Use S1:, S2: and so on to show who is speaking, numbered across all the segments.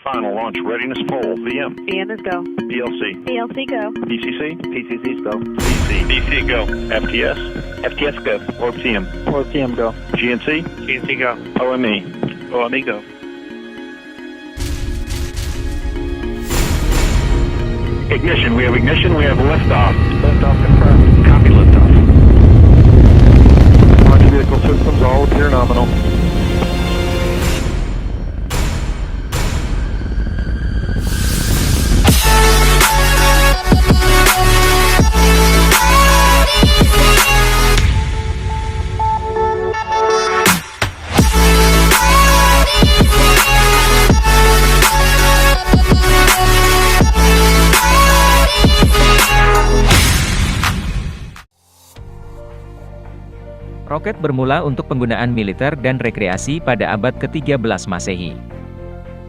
S1: Final launch readiness poll. VM.
S2: VM is go.
S1: PLC.
S2: PLC go.
S1: PCC.
S3: PCC's go.
S1: DC. DC go. FTS.
S3: FTS go.
S1: ORTM.
S3: ORTM go.
S1: GNC.
S3: GNC go.
S1: OME.
S3: OME go.
S1: Ignition. We have ignition. We have liftoff.
S3: Liftoff confirmed.
S1: Copy liftoff.
S3: Launch vehicle systems all appear nominal.
S4: Roket bermula untuk penggunaan militer dan rekreasi pada abad ke-13 Masehi.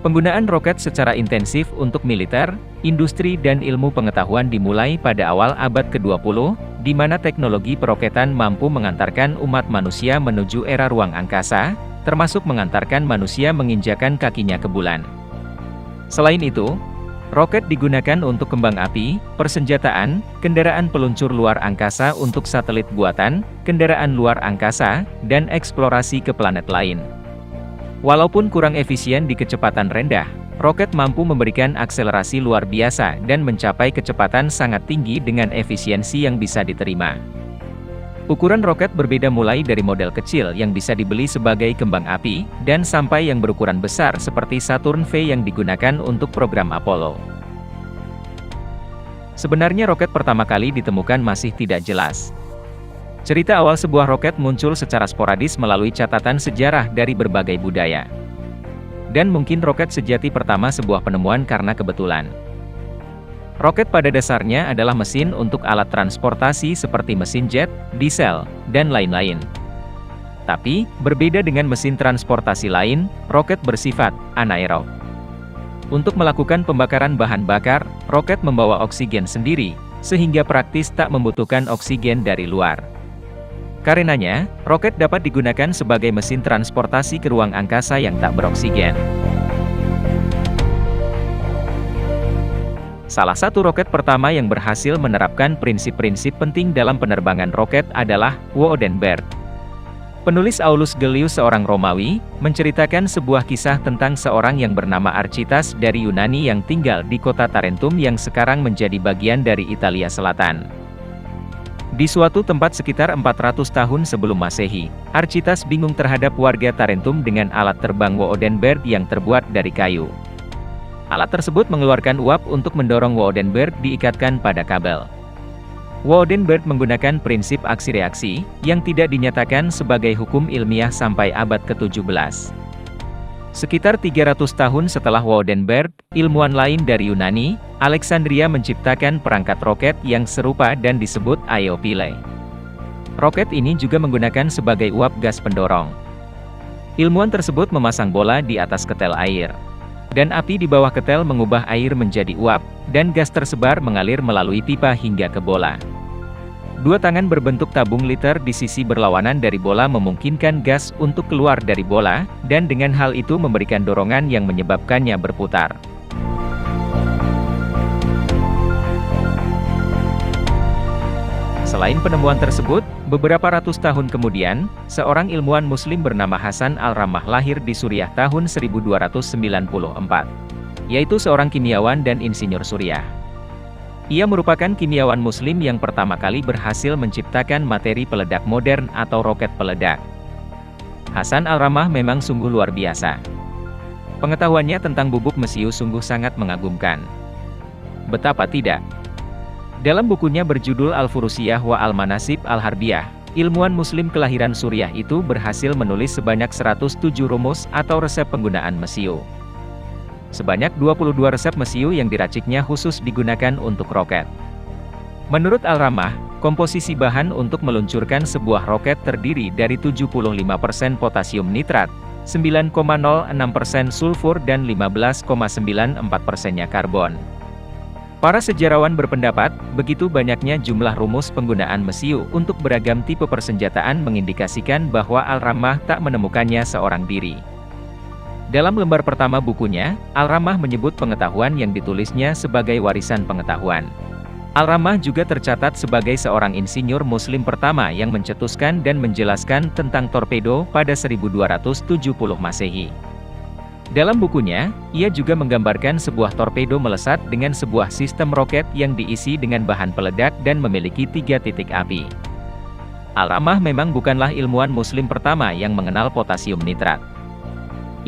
S4: Penggunaan roket secara intensif untuk militer, industri dan ilmu pengetahuan dimulai pada awal abad ke-20, di mana teknologi peroketan mampu mengantarkan umat manusia menuju era ruang angkasa, termasuk mengantarkan manusia menginjakan kakinya ke bulan. Selain itu, roket digunakan untuk kembang api, persenjataan, kendaraan peluncur luar angkasa untuk satelit buatan, kendaraan luar angkasa, dan eksplorasi ke planet lain. Walaupun kurang efisien di kecepatan rendah, roket mampu memberikan akselerasi luar biasa dan mencapai kecepatan sangat tinggi dengan efisiensi yang bisa diterima. Ukuran roket berbeda mulai dari model kecil yang bisa dibeli sebagai kembang api, dan sampai yang berukuran besar seperti Saturn V yang digunakan untuk program Apollo. Sebenarnya roket pertama kali ditemukan masih tidak jelas. Cerita awal sebuah roket muncul secara sporadis melalui catatan sejarah dari berbagai budaya. Dan mungkin roket sejati pertama sebuah penemuan karena kebetulan. Roket pada dasarnya adalah mesin untuk alat transportasi seperti mesin jet, diesel, dan lain-lain. Tapi, berbeda dengan mesin transportasi lain, roket bersifat anaerob. Untuk melakukan pembakaran bahan bakar, roket membawa oksigen sendiri, sehingga praktis tak membutuhkan oksigen dari luar. Karenanya, roket dapat digunakan sebagai mesin transportasi ke ruang angkasa yang tak beroksigen. Salah satu roket pertama yang berhasil menerapkan prinsip-prinsip penting dalam penerbangan roket adalah Wodenberg. Penulis Aulus Gellius, seorang Romawi, menceritakan sebuah kisah tentang seorang yang bernama Architas dari Yunani yang tinggal di kota Tarentum yang sekarang menjadi bagian dari Italia Selatan. Di suatu tempat sekitar 400 tahun sebelum Masehi, Architas bingung terhadap warga Tarentum dengan alat terbang Wodenberg yang terbuat dari kayu. Alat tersebut mengeluarkan uap untuk mendorong Wodenberg diikatkan pada kabel. Wodenberg menggunakan prinsip aksi-reaksi, yang tidak dinyatakan sebagai hukum ilmiah sampai abad ke-17. Sekitar 300 tahun setelah Wodenberg, ilmuwan lain dari Yunani, Alexandria menciptakan perangkat roket yang serupa dan disebut Aeopile. Roket ini juga menggunakan sebagai uap gas pendorong. Ilmuwan tersebut memasang bola di atas ketel air. Dan api di bawah ketel mengubah air menjadi uap, dan gas tersebar mengalir melalui pipa hingga ke bola. Dua tangan berbentuk tabung liter di sisi berlawanan dari bola memungkinkan gas untuk keluar dari bola, dan dengan hal itu memberikan dorongan yang menyebabkannya berputar. Selain penemuan tersebut, beberapa ratus tahun kemudian, seorang ilmuwan Muslim bernama Hasan al-Rammah lahir di Suriah tahun 1294. Yaitu seorang kimiawan dan insinyur Suriah. Ia merupakan kimiawan Muslim yang pertama kali berhasil menciptakan materi peledak modern atau roket peledak. Hasan al-Rammah memang sungguh luar biasa. Pengetahuannya tentang bubuk mesiu sungguh sangat mengagumkan. Betapa tidak? Dalam bukunya berjudul Al-Furusiyah wa Al-Manasib Al-Harbiyah, ilmuwan Muslim kelahiran Suriah itu berhasil menulis sebanyak 107 rumus atau resep penggunaan mesiu. Sebanyak 22 resep mesiu yang diraciknya khusus digunakan untuk roket. Menurut Al-Rammah, komposisi bahan untuk meluncurkan sebuah roket terdiri dari 75% potasium nitrat, 9,06% sulfur dan 15,94%-nya karbon. Para sejarawan berpendapat, begitu banyaknya jumlah rumus penggunaan mesiu untuk beragam tipe persenjataan mengindikasikan bahwa Al-Rammah tak menemukannya seorang diri. Dalam lembar pertama bukunya, Al-Ramah menyebut pengetahuan yang ditulisnya sebagai warisan pengetahuan. Al-Ramah juga tercatat sebagai seorang insinyur Muslim pertama yang mencetuskan dan menjelaskan tentang torpedo pada 1270 Masehi. Dalam bukunya, ia juga menggambarkan sebuah torpedo melesat dengan sebuah sistem roket yang diisi dengan bahan peledak dan memiliki 3 titik api. Al-Ramah memang bukanlah ilmuwan Muslim pertama yang mengenal potasium nitrat.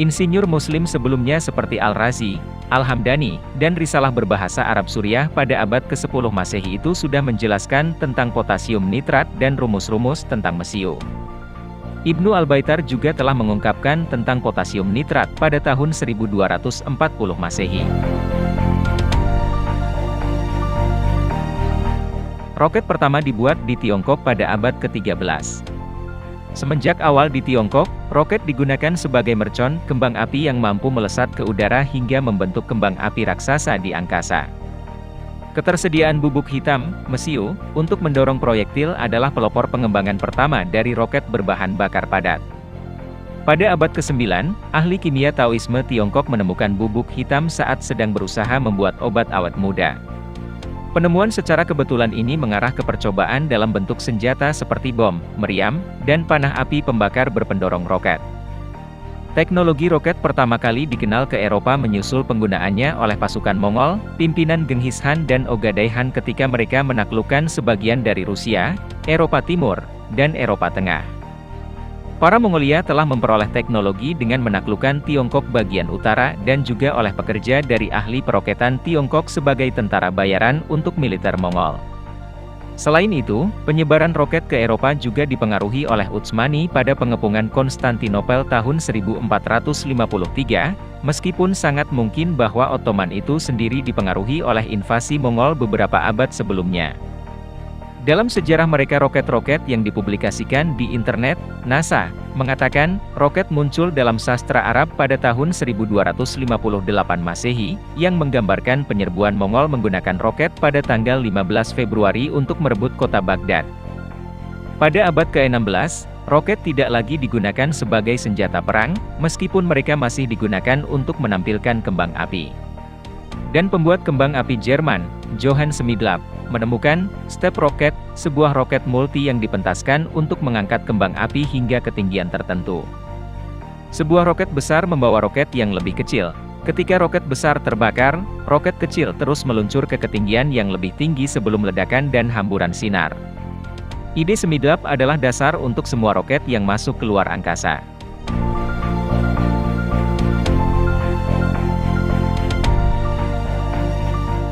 S4: Insinyur Muslim sebelumnya seperti Al-Razi, Al-Hamdani, dan risalah berbahasa Arab Suriah pada abad ke-10 Masehi itu sudah menjelaskan tentang potasium nitrat dan rumus-rumus tentang mesio. Ibnu Al-Baitar juga telah mengungkapkan tentang potasium nitrat pada tahun 1240 Masehi. Roket pertama dibuat di Tiongkok pada abad ke-13. Semenjak awal di Tiongkok, roket digunakan sebagai mercon, kembang api yang mampu melesat ke udara hingga membentuk kembang api raksasa di angkasa. Ketersediaan bubuk hitam, mesio, untuk mendorong proyektil adalah pelopor pengembangan pertama dari roket berbahan bakar padat. Pada abad ke-9, ahli kimia Taoisme Tiongkok menemukan bubuk hitam saat sedang berusaha membuat obat awet muda. Penemuan secara kebetulan ini mengarah ke percobaan dalam bentuk senjata seperti bom, meriam, dan panah api pembakar berpendorong roket. Teknologi roket pertama kali dikenal ke Eropa menyusul penggunaannya oleh pasukan Mongol, pimpinan Genghis Khan dan Ogadai Han ketika mereka menaklukkan sebagian dari Rusia, Eropa Timur, dan Eropa Tengah. Para Mongolia telah memperoleh teknologi dengan menaklukkan Tiongkok bagian utara dan juga oleh pekerja dari ahli peroketan Tiongkok sebagai tentara bayaran untuk militer Mongol. Selain itu, penyebaran roket ke Eropa juga dipengaruhi oleh Utsmani pada pengepungan Konstantinopel tahun 1453, meskipun sangat mungkin bahwa Ottoman itu sendiri dipengaruhi oleh invasi Mongol beberapa abad sebelumnya. Dalam sejarah mereka roket-roket yang dipublikasikan di internet, NASA mengatakan, roket muncul dalam sastra Arab pada tahun 1258 Masehi, yang menggambarkan penyerbuan Mongol menggunakan roket pada tanggal 15 Februari untuk merebut kota Baghdad. Pada abad ke-16, roket tidak lagi digunakan sebagai senjata perang, meskipun mereka masih digunakan untuk menampilkan kembang api. Dan pembuat kembang api Jerman, Johann Schmidlap, menemukan step rocket, sebuah roket multi yang dipentaskan untuk mengangkat kembang api hingga ketinggian tertentu. Sebuah roket besar membawa roket yang lebih kecil. Ketika roket besar terbakar, roket kecil terus meluncur ke ketinggian yang lebih tinggi sebelum ledakan dan hamburan sinar. Ide Schmidlap adalah dasar untuk semua roket yang masuk ke luar angkasa.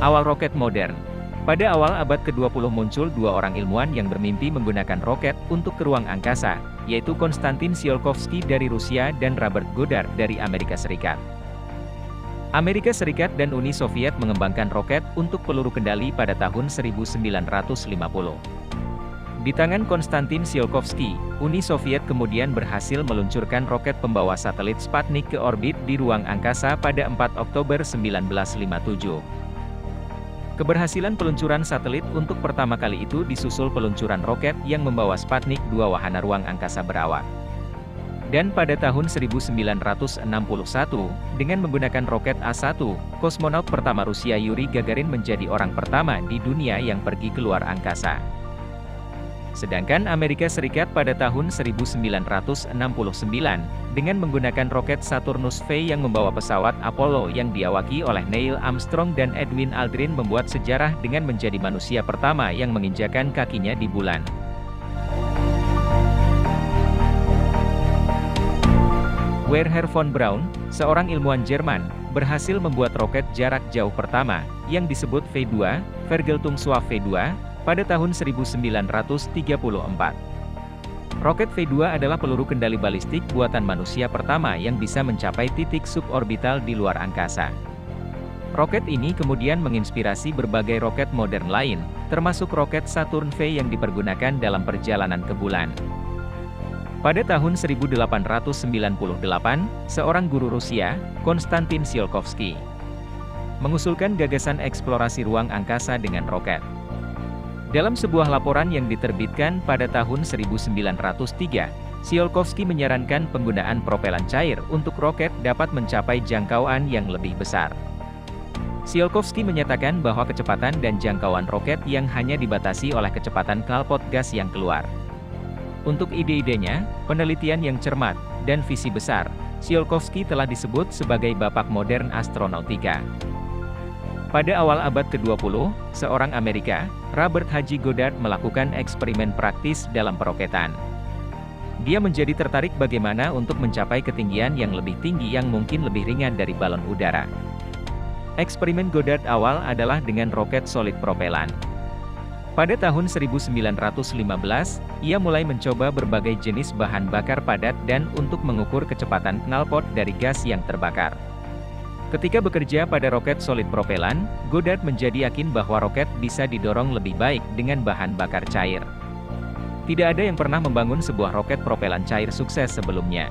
S4: Awal roket modern. Pada awal abad ke-20 muncul dua orang ilmuwan yang bermimpi menggunakan roket untuk ke ruang angkasa, yaitu Konstantin Tsiolkovsky dari Rusia dan Robert Goddard dari Amerika Serikat. Amerika Serikat dan Uni Soviet mengembangkan roket untuk peluru kendali pada tahun 1950. Di tangan Konstantin Tsiolkovsky, Uni Soviet kemudian berhasil meluncurkan roket pembawa satelit Sputnik ke orbit di ruang angkasa pada 4 Oktober 1957. Keberhasilan peluncuran satelit untuk pertama kali itu disusul peluncuran roket yang membawa Sputnik 2 wahana ruang angkasa berawak. Dan pada tahun 1961, dengan menggunakan roket A-1, kosmonaut pertama Rusia Yuri Gagarin menjadi orang pertama di dunia yang pergi ke luar angkasa. Sedangkan Amerika Serikat pada tahun 1969, dengan menggunakan roket Saturnus V yang membawa pesawat Apollo yang diawaki oleh Neil Armstrong dan Edwin Aldrin membuat sejarah dengan menjadi manusia pertama yang menginjakan kakinya di bulan. Wernher von Braun, seorang ilmuwan Jerman, berhasil membuat roket jarak jauh pertama, yang disebut V2, Vergeltungswaffe V2, pada tahun 1934. Roket V2 adalah peluru kendali balistik buatan manusia pertama yang bisa mencapai titik suborbital di luar angkasa. Roket ini kemudian menginspirasi berbagai roket modern lain, termasuk roket Saturn V yang dipergunakan dalam perjalanan ke bulan. Pada tahun 1898, seorang guru Rusia, Konstantin Tsiolkovsky, mengusulkan gagasan eksplorasi ruang angkasa dengan roket. Dalam sebuah laporan yang diterbitkan pada tahun 1903, Tsiolkovsky menyarankan penggunaan propelan cair untuk roket dapat mencapai jangkauan yang lebih besar. Tsiolkovsky menyatakan bahwa kecepatan dan jangkauan roket yang hanya dibatasi oleh kecepatan knalpot gas yang keluar. Untuk ide-idenya, penelitian yang cermat, dan visi besar, Tsiolkovsky telah disebut sebagai bapak modern astronautika. Pada awal abad ke-20, seorang Amerika, Robert Haji Goddard melakukan eksperimen praktis dalam peroketan. Dia menjadi tertarik bagaimana untuk mencapai ketinggian yang lebih tinggi yang mungkin lebih ringan dari balon udara. Eksperimen Goddard awal adalah dengan roket solid propelan. Pada tahun 1915, ia mulai mencoba berbagai jenis bahan bakar padat dan untuk mengukur kecepatan knalpot dari gas yang terbakar. Ketika bekerja pada roket solid propelan, Goddard menjadi yakin bahwa roket bisa didorong lebih baik dengan bahan bakar cair. Tidak ada yang pernah membangun sebuah roket propelan cair sukses sebelumnya.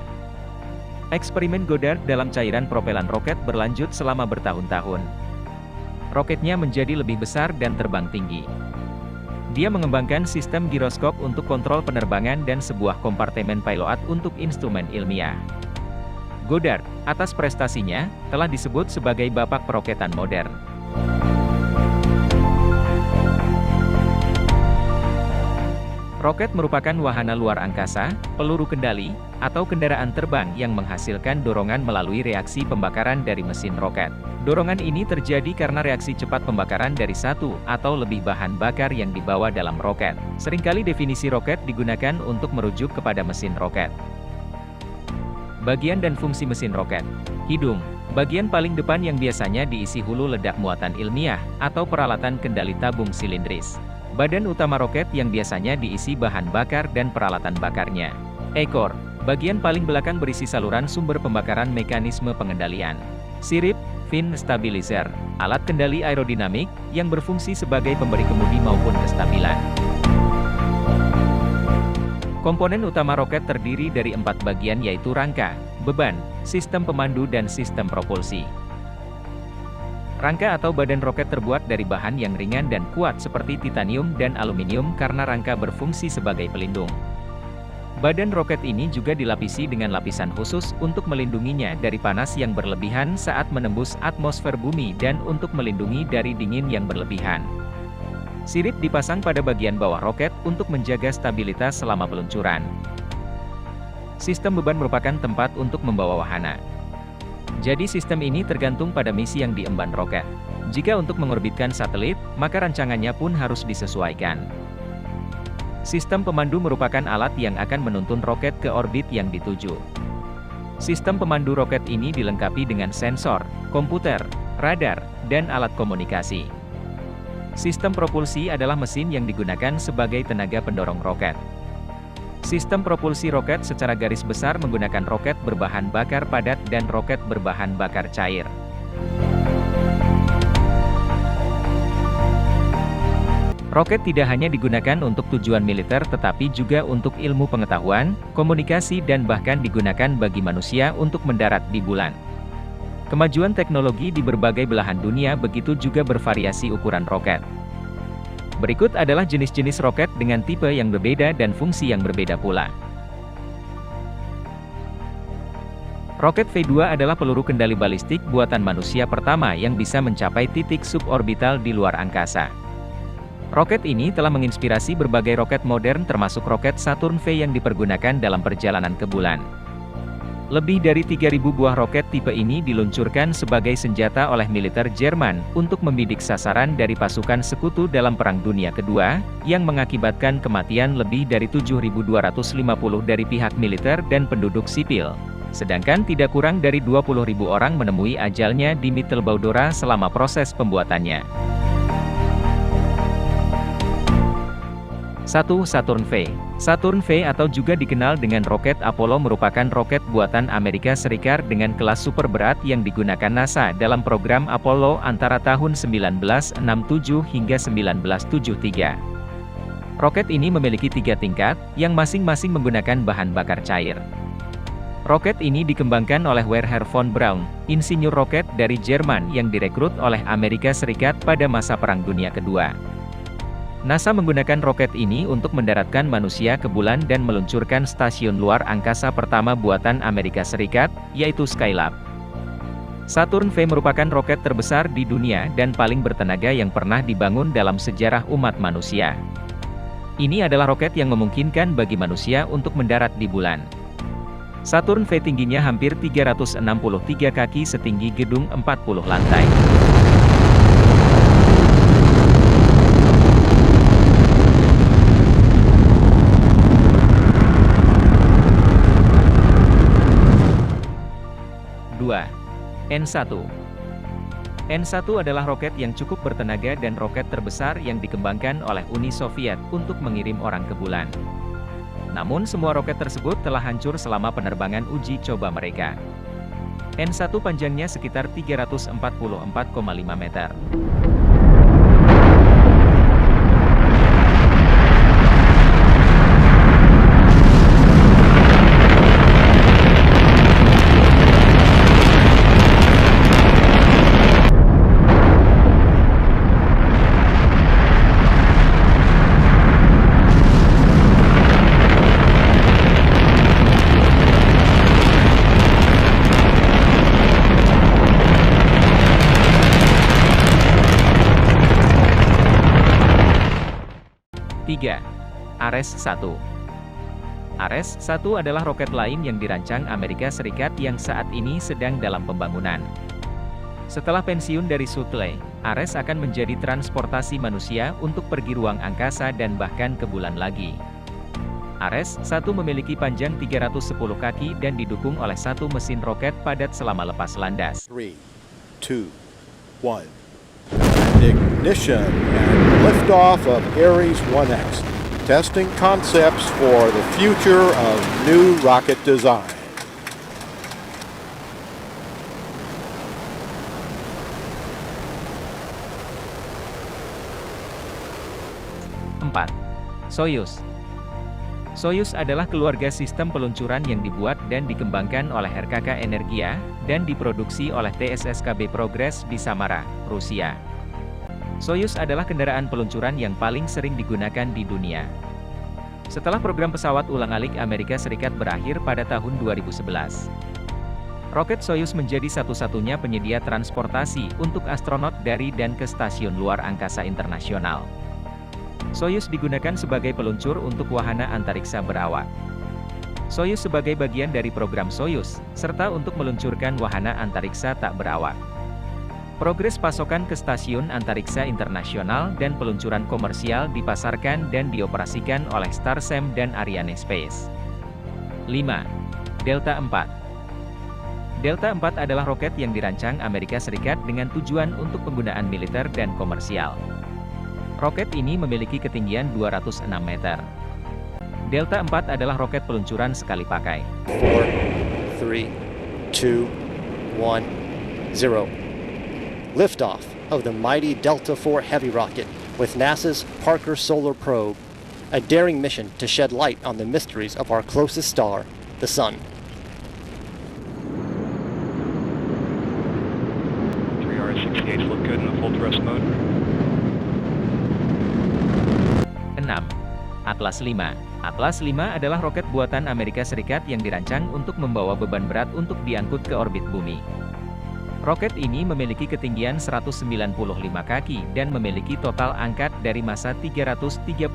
S4: Eksperimen Goddard dalam cairan propelan roket berlanjut selama bertahun-tahun. Roketnya menjadi lebih besar dan terbang tinggi. Dia mengembangkan sistem giroskop untuk kontrol penerbangan dan sebuah kompartemen pilot untuk instrumen ilmiah. Goddard, atas prestasinya, telah disebut sebagai bapak peroketan modern. Roket merupakan wahana luar angkasa, peluru kendali, atau kendaraan terbang yang menghasilkan dorongan melalui reaksi pembakaran dari mesin roket. Dorongan ini terjadi karena reaksi cepat pembakaran dari satu atau lebih bahan bakar yang dibawa dalam roket. Seringkali definisi roket digunakan untuk merujuk kepada mesin roket. Bagian dan fungsi mesin roket. Hidung, bagian paling depan yang biasanya diisi hulu ledak muatan ilmiah, atau peralatan kendali tabung silindris. Badan utama roket yang biasanya diisi bahan bakar dan peralatan bakarnya. Ekor, bagian paling belakang berisi saluran sumber pembakaran mekanisme pengendalian. Sirip, fin stabilizer, alat kendali aerodinamik, yang berfungsi sebagai pemberi kemudi maupun kestabilan. Komponen utama roket terdiri dari 4 bagian yaitu rangka, beban, sistem pemandu dan sistem propulsi. Rangka atau badan roket terbuat dari bahan yang ringan dan kuat seperti titanium dan aluminium karena rangka berfungsi sebagai pelindung. Badan roket ini juga dilapisi dengan lapisan khusus untuk melindunginya dari panas yang berlebihan saat menembus atmosfer bumi dan untuk melindungi dari dingin yang berlebihan. Sirip dipasang pada bagian bawah roket untuk menjaga stabilitas selama peluncuran. Sistem beban merupakan tempat untuk membawa wahana. Jadi sistem ini tergantung pada misi yang diemban roket. Jika untuk mengorbitkan satelit, maka rancangannya pun harus disesuaikan. Sistem pemandu merupakan alat yang akan menuntun roket ke orbit yang dituju. Sistem pemandu roket ini dilengkapi dengan sensor, komputer, radar, dan alat komunikasi. Sistem propulsi adalah mesin yang digunakan sebagai tenaga pendorong roket. Sistem propulsi roket secara garis besar menggunakan roket berbahan bakar padat dan roket berbahan bakar cair. Roket tidak hanya digunakan untuk tujuan militer tetapi juga untuk ilmu pengetahuan, komunikasi dan bahkan digunakan bagi manusia untuk mendarat di bulan. Kemajuan teknologi di berbagai belahan dunia begitu juga bervariasi ukuran roket. Berikut adalah jenis-jenis roket dengan tipe yang berbeda dan fungsi yang berbeda pula. Roket V2 adalah peluru kendali balistik buatan manusia pertama yang bisa mencapai titik suborbital di luar angkasa. Roket ini telah menginspirasi berbagai roket modern termasuk roket Saturn V yang dipergunakan dalam perjalanan ke bulan. Lebih dari 3.000 buah roket tipe ini diluncurkan sebagai senjata oleh militer Jerman untuk membidik sasaran dari pasukan sekutu dalam Perang Dunia Kedua, yang mengakibatkan kematian lebih dari 7.250 dari pihak militer dan penduduk sipil. Sedangkan tidak kurang dari 20.000 orang menemui ajalnya di Mittelbau-Dora selama proses pembuatannya. 1. Saturn V. Saturn V atau juga dikenal dengan roket Apollo merupakan roket buatan Amerika Serikat dengan kelas super berat yang digunakan NASA dalam program Apollo antara tahun 1967 hingga 1973. Roket ini memiliki 3 tingkat, yang masing-masing menggunakan bahan bakar cair. Roket ini dikembangkan oleh Wernher von Braun, insinyur roket dari Jerman yang direkrut oleh Amerika Serikat pada masa Perang Dunia Kedua. NASA menggunakan roket ini untuk mendaratkan manusia ke bulan dan meluncurkan stasiun luar angkasa pertama buatan Amerika Serikat, yaitu Skylab. Saturn V merupakan roket terbesar di dunia dan paling bertenaga yang pernah dibangun dalam sejarah umat manusia. Ini adalah roket yang memungkinkan bagi manusia untuk mendarat di bulan. Saturn V tingginya hampir 363 kaki setinggi gedung 40 lantai. N1. N1 adalah roket yang cukup bertenaga dan roket terbesar yang dikembangkan oleh Uni Soviet untuk mengirim orang ke bulan. Namun semua roket tersebut telah hancur selama penerbangan uji coba mereka. N1 panjangnya sekitar 344,5 meter. Ares-1. Ares-1 adalah roket lain yang dirancang Amerika Serikat yang saat ini sedang dalam pembangunan. Setelah pensiun dari Shuttle, Ares akan menjadi transportasi manusia untuk pergi ruang angkasa dan bahkan ke bulan lagi. Ares-1 memiliki panjang 310 kaki dan didukung oleh satu mesin roket padat selama lepas landas.
S2: 3, 2, 1. Ignition and liftoff of Ares 1X. Testing concepts for the future of new rocket design.
S4: Soyuz. Soyuz adalah keluarga sistem peluncuran yang dibuat dan dikembangkan oleh RKK Energia, dan diproduksi oleh TSSKB Progress di Samara, Rusia. Soyuz adalah kendaraan peluncuran yang paling sering digunakan di dunia. Setelah program pesawat ulang-alik Amerika Serikat berakhir pada tahun 2011. Roket Soyuz menjadi satu-satunya penyedia transportasi untuk astronot dari dan ke stasiun luar angkasa internasional. Soyuz digunakan sebagai peluncur untuk wahana antariksa berawak. Soyuz sebagai bagian dari program Soyuz, serta untuk meluncurkan wahana antariksa tak berawak. Progres pasokan ke stasiun antariksa internasional dan peluncuran komersial dipasarkan dan dioperasikan oleh Starsem dan Ariane Space. 5. Delta IV. Delta IV adalah roket yang dirancang Amerika Serikat dengan tujuan untuk penggunaan militer dan komersial. Roket ini memiliki ketinggian 206 meter. Delta IV adalah roket peluncuran sekali pakai.
S5: 4, 3, 2, 1, 0. Liftoff of the mighty Delta IV Heavy rocket with NASA's Parker Solar Probe, a daring mission to shed light on the mysteries of our closest star, the Sun.
S1: 3R68 look good in the full thrust mode.
S4: 6. Atlas V. Atlas V adalah roket buatan Amerika Serikat yang dirancang untuk membawa beban berat untuk diangkut ke orbit bumi. Roket ini memiliki ketinggian 195 kaki dan memiliki total angkat dari massa 333.298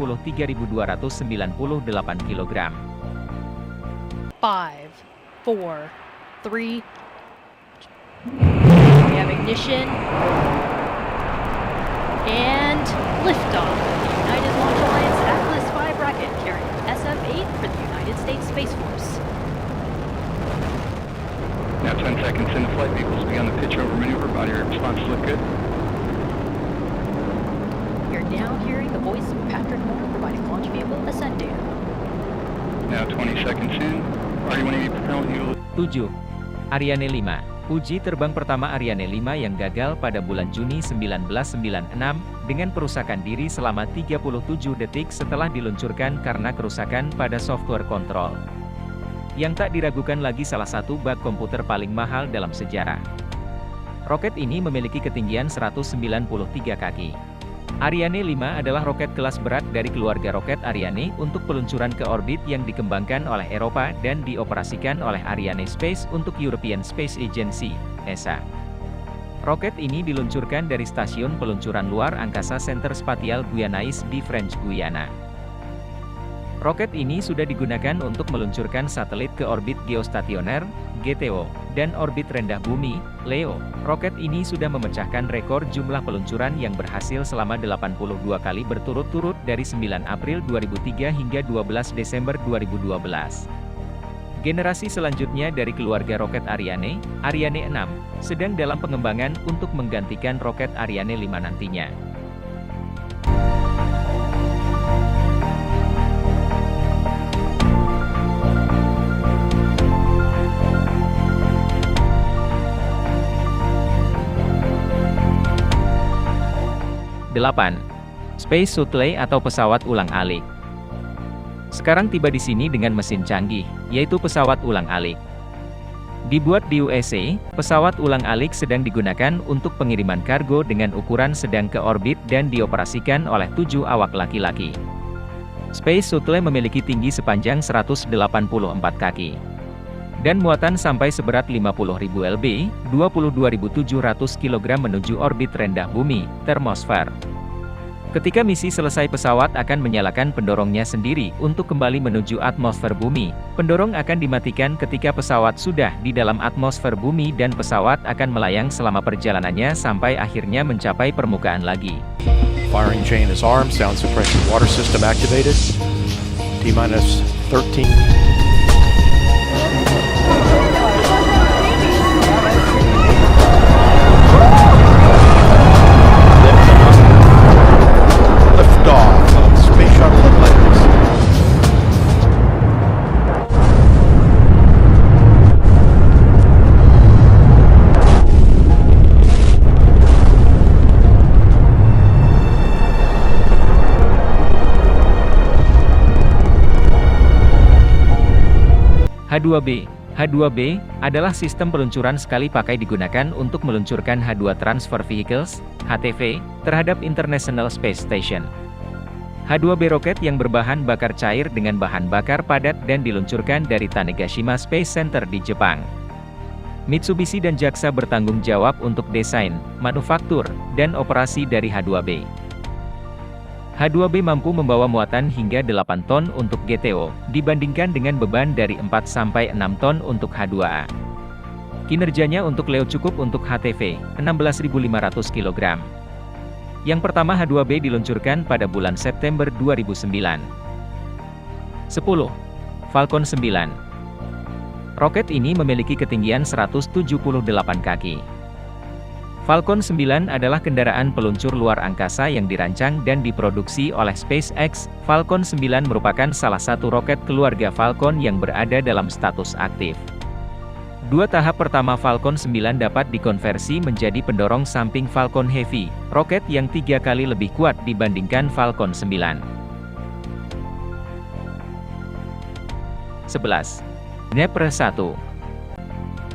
S4: kg.
S6: 5, 4, 3. We have ignition and liftoff of the United Launch Alliance Atlas V rocket carrying SF-8 for the United States Space Force.
S1: Now 10 seconds into flight, vehicles be on the pitch over maneuver, body responses look good.
S6: You're now hearing the voice of Patrick Moore providing launch vehicle ascent data.
S1: Now 20 seconds in, RD-180 propellant utilization.
S4: 7. Ariane 5. Uji terbang pertama Ariane 5 yang gagal pada bulan Juni 1996, dengan perusakan diri selama 37 detik setelah diluncurkan karena kerusakan pada software kontrol. Yang tak diragukan lagi salah satu bug komputer paling mahal dalam sejarah. Roket ini memiliki ketinggian 193 kaki. Ariane 5 adalah roket kelas berat dari keluarga roket Ariane untuk peluncuran ke orbit yang dikembangkan oleh Eropa dan dioperasikan oleh Ariane Space untuk European Space Agency, ESA. Roket ini diluncurkan dari Stasiun Peluncuran Luar Angkasa Center Spatial Guyanais di French Guiana. Roket ini sudah digunakan untuk meluncurkan satelit ke orbit geostasioner, GTO, dan orbit rendah bumi, LEO. Roket ini sudah memecahkan rekor jumlah peluncuran yang berhasil selama 82 kali berturut-turut dari 9 April 2003 hingga 12 Desember 2012. Generasi selanjutnya dari keluarga roket Ariane, Ariane 6, sedang dalam pengembangan untuk menggantikan roket Ariane 5 nantinya. Delapan. Space Shuttle atau pesawat ulang-alik. Sekarang tiba di sini dengan mesin canggih, yaitu pesawat ulang-alik. Dibuat di USA, pesawat ulang-alik sedang digunakan untuk pengiriman kargo dengan ukuran sedang ke orbit dan dioperasikan oleh 7 awak laki-laki. Space Shuttle memiliki tinggi sepanjang 184 kaki. Dan muatan sampai seberat 50.000 lb, 22.700 kg menuju orbit rendah bumi, termosfer. Ketika misi selesai, pesawat akan menyalakan pendorongnya sendiri untuk kembali menuju atmosfer bumi. Pendorong akan dimatikan ketika pesawat sudah di dalam atmosfer bumi dan pesawat akan melayang selama perjalanannya sampai akhirnya mencapai permukaan lagi.
S2: Firing chain is armed, sound suppression water system activated. T-minus 13. Liftoff of Space Shuttle Atlantis.
S4: H2B. H2B adalah sistem peluncuran sekali pakai digunakan untuk meluncurkan H2 Transfer Vehicles, HTV, terhadap International Space Station. H2B roket yang berbahan bakar cair dengan bahan bakar padat dan diluncurkan dari Tanegashima Space Center di Jepang. Mitsubishi dan JAXA bertanggung jawab untuk desain, manufaktur, dan operasi dari H2B. H2B mampu membawa muatan hingga 8 ton untuk GTO, dibandingkan dengan beban dari 4-6 ton untuk H2A. Kinerjanya untuk LEO cukup untuk HTV, 16.500 kg. Yang pertama H2B diluncurkan pada bulan September 2009. 10. Falcon 9. Roket ini memiliki ketinggian 178 kaki. Falcon 9 adalah kendaraan peluncur luar angkasa yang dirancang dan diproduksi oleh SpaceX. Falcon 9 merupakan salah satu roket keluarga Falcon yang berada dalam status aktif. 2 tahap pertama Falcon 9 dapat dikonversi menjadi pendorong samping Falcon Heavy, roket yang 3 kali lebih kuat dibandingkan Falcon 9. 11. Dnepr 1.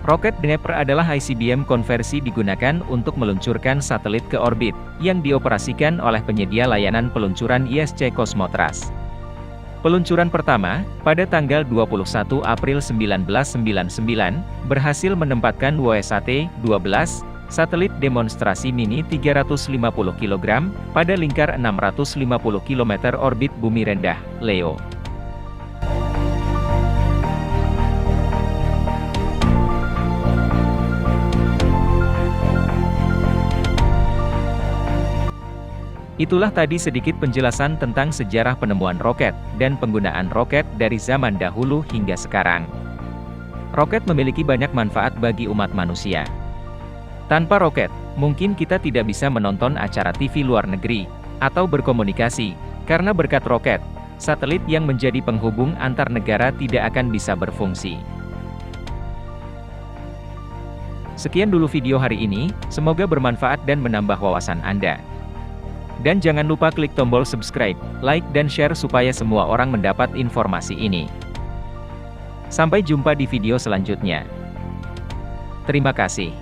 S4: Roket Dnepr adalah ICBM konversi digunakan untuk meluncurkan satelit ke orbit, yang dioperasikan oleh penyedia layanan peluncuran ISC Cosmotras. Peluncuran pertama, pada tanggal 21 April 1999, berhasil menempatkan WSAT-12, satelit demonstrasi mini 350 kg, pada lingkar 650 km orbit bumi rendah, LEO. Itulah tadi sedikit penjelasan tentang sejarah penemuan roket, dan penggunaan roket dari zaman dahulu hingga sekarang. Roket memiliki banyak manfaat bagi umat manusia. Tanpa roket, mungkin kita tidak bisa menonton acara TV luar negeri, atau berkomunikasi, karena berkat roket, satelit yang menjadi penghubung antar negara tidak akan bisa berfungsi. Sekian dulu video hari ini, semoga bermanfaat dan menambah wawasan Anda. Dan jangan lupa klik tombol subscribe, like dan share supaya semua orang mendapat informasi ini. Sampai jumpa di video selanjutnya. Terima kasih.